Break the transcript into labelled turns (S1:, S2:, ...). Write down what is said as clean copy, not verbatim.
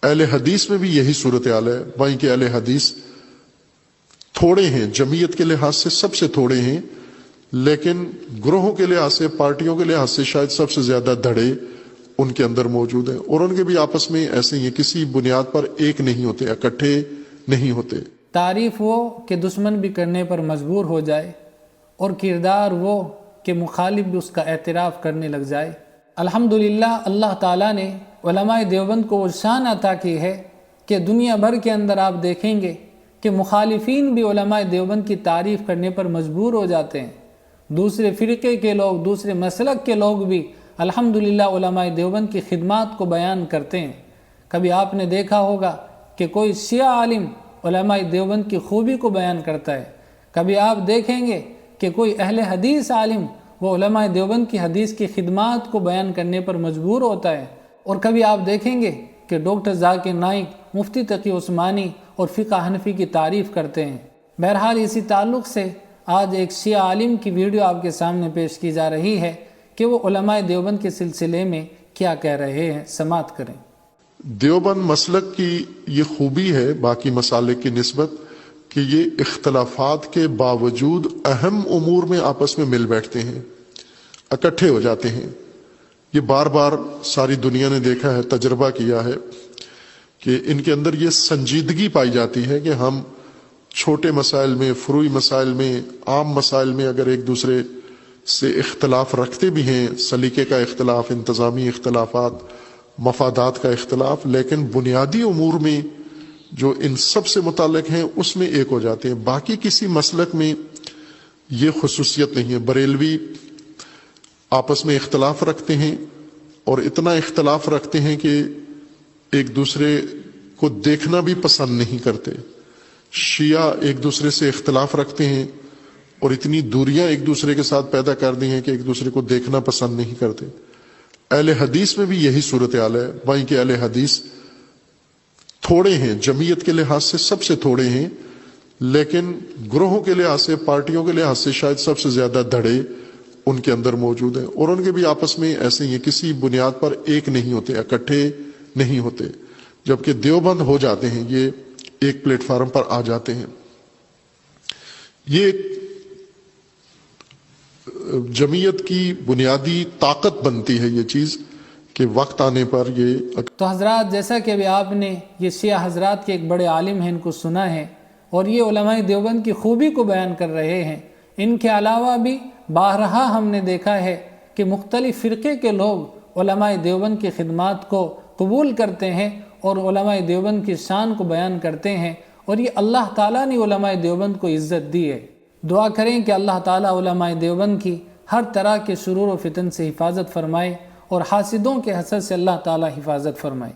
S1: اہل حدیث میں بھی یہی صورتحال ہے۔ وہیں کے اہل حدیث تھوڑے ہیں، جمعیت کے لحاظ سے سب سے تھوڑے ہیں، لیکن گروہوں کے لحاظ سے، پارٹیوں کے لحاظ سے شاید سب سے زیادہ دھڑے ان کے اندر موجود ہیں، اور ان کے بھی آپس میں ایسے ہی ہیں، کسی بنیاد پر ایک نہیں ہوتے، اکٹھے نہیں ہوتے۔
S2: تعریف وہ کہ دشمن بھی کرنے پر مجبور ہو جائے، اور کردار وہ کہ مخالف بھی اس کا اعتراف کرنے لگ جائے۔ الحمدللہ اللہ تعالیٰ نے علماء دیوبند کو وہ شان عطا کی ہے کہ دنیا بھر کے اندر آپ دیکھیں گے کہ مخالفین بھی علماء دیوبند کی تعریف کرنے پر مجبور ہو جاتے ہیں۔ دوسرے فرقے کے لوگ، دوسرے مسلک کے لوگ بھی الحمدللہ علماء دیوبند کی خدمات کو بیان کرتے ہیں۔ کبھی آپ نے دیکھا ہوگا کہ کوئی شیعہ عالم علماء دیوبند کی خوبی کو بیان کرتا ہے، کبھی آپ دیکھیں گے کہ کوئی اہل حدیث عالم وہ علماء دیوبند کی حدیث کی خدمات کو بیان کرنے پر مجبور ہوتا ہے، اور کبھی آپ دیکھیں گے کہ ڈاکٹر ذاکر نائک مفتی تقی عثمانی اور فقہ حنفی کی تعریف کرتے ہیں۔ بہرحال اسی تعلق سے آج ایک شیعہ عالم کی ویڈیو آپ کے سامنے پیش کی جا رہی ہے کہ وہ علماء دیوبند کے سلسلے میں کیا کہہ رہے ہیں، سماعت کریں۔
S1: دیوبند مسلک کی یہ خوبی ہے باقی مسالک کی نسبت کہ یہ اختلافات کے باوجود اہم امور میں آپس میں مل بیٹھتے ہیں، اکٹھے ہو جاتے ہیں۔ یہ بار بار ساری دنیا نے دیکھا ہے، تجربہ کیا ہے کہ ان کے اندر یہ سنجیدگی پائی جاتی ہے کہ ہم چھوٹے مسائل میں، فروعی مسائل میں، عام مسائل میں اگر ایک دوسرے سے اختلاف رکھتے بھی ہیں، سلیقے کا اختلاف، انتظامی اختلافات، مفادات کا اختلاف، لیکن بنیادی امور میں جو ان سب سے متعلق ہیں اس میں ایک ہو جاتے ہیں۔ باقی کسی مسلک میں یہ خصوصیت نہیں ہے۔ بریلوی آپس میں اختلاف رکھتے ہیں، اور اتنا اختلاف رکھتے ہیں کہ ایک دوسرے کو دیکھنا بھی پسند نہیں کرتے۔ شیعہ ایک دوسرے سے اختلاف رکھتے ہیں اور اتنی دوریاں ایک دوسرے کے ساتھ پیدا کر دی ہیں کہ ایک دوسرے کو دیکھنا پسند نہیں کرتے۔ اہل حدیث میں بھی یہی صورتحال ہے۔ وہیں کے اہل حدیث تھوڑے ہیں، جمعیت کے لحاظ سے سب سے تھوڑے ہیں، لیکن گروہوں کے لحاظ سے، پارٹیوں کے لحاظ سے شاید سب سے زیادہ دھڑے ان کے اندر موجود ہیں، اور ان کے بھی آپس میں ایسے ہی ہیں، کسی بنیاد پر ایک نہیں ہوتے، اکٹھے نہیں ہوتے۔ جبکہ دیوبند ہو جاتے ہیں، یہ ایک پلیٹ فارم پر آ جاتے ہیں۔ یہ جمعیت کی بنیادی طاقت بنتی ہے یہ چیز کہ وقت آنے پر یہ۔
S2: تو حضرات، جیسا کہ ابھی آپ نے یہ شیعہ حضرات کے ایک بڑے عالم ہیں، ان کو سنا ہے، اور یہ علماء دیوبند کی خوبی کو بیان کر رہے ہیں۔ ان کے علاوہ بھی بارہا ہم نے دیکھا ہے کہ مختلف فرقے کے لوگ علماء دیوبند کی خدمات کو قبول کرتے ہیں اور علماء دیوبند کی شان کو بیان کرتے ہیں، اور یہ اللہ تعالیٰ نے علماء دیوبند کو عزت دی ہے۔ دعا کریں کہ اللہ تعالیٰ علماء دیوبند کی ہر طرح کے شرور و فتن سے حفاظت فرمائے، اور حاسدوں کے حسد سے اللہ تعالیٰ حفاظت فرمائے۔